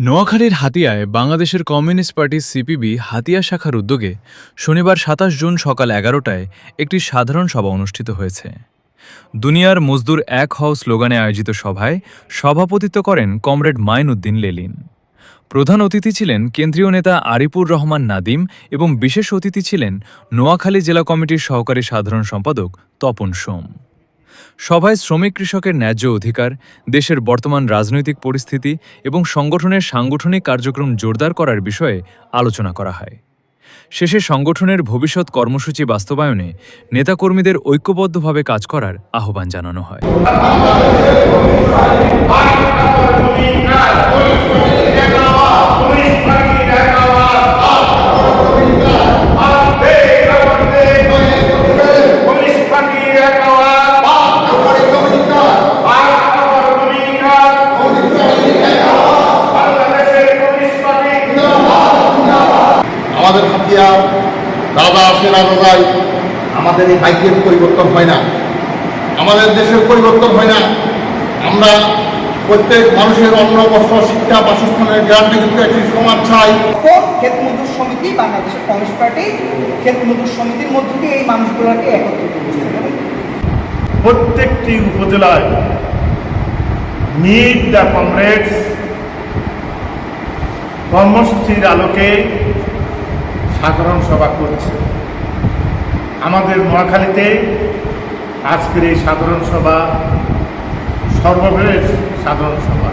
নোয়াখালীর হাতিয়ায় বাংলাদেশের communist party CPB Hatiya শাখার উদ্যোগে শনিবার ২৭ জুন সকাল ১১টায় একটি সাধারণ সভা অনুষ্ঠিত হয়েছে। দুনিয়ার মজদুর এক হও স্লোগানে আয়োজিত সভায় সভাপতিত্ব করেন কমরেড মাইন উদ্দিন লেলিন। প্রধান অতিথি ছিলেন কেন্দ্রীয় নেতা আরিপুর রহমান নাদিম এবং বিশেষ অতিথি ছিলেন নোয়াখালী জেলা কমিটির সহকারী সাধারণ সম্পাদক তপন সোম। সভায় শ্রমিক কৃষকের ন্যায্য অধিকার, দেশের বর্তমান রাজনৈতিক পরিস্থিতি এবং সংগঠনের সাংগঠনিক কার্যক্রম জোরদার করার বিষয়ে আলোচনা করা হয়। শেষে সংগঠনের ভবিষ্যৎ কর্মসূচি বাস্তবায়নে নেতাকর্মীদের ঐক্যবদ্ধভাবে কাজ করার আহ্বান জানানো হয়। আমাদের হাতিয়া দাদা আসে না দাদাই, আমাদের এই ভাগ্যের পরিবর্তন হয় না, আমাদের দেশের পরিবর্তন হয় না। আমরা প্রত্যেক মানুষের অন্ন, বস্ত্র, শিক্ষা, বাসস্থানের গ্যারান্টি কিন্তু একটি সমাজ চাই। ক্ষেত মজদুর সমিতি, বাংলাদেশের কমিউনিস্ট পার্টি ক্ষেত মজদুর সমিতির মধ্য দিয়ে এই মানুষগুলোকে একত্রিত করছে। প্রত্যেকটি উপজেলায় মিট দ্য কমরেডস কর্মসূচির আলোকে সাধারণ সভা করছে। আমাদের নোয়াখালীতে আজকের এই সাধারণ সভা সর্ববৃহৎ সাধারণ সভা।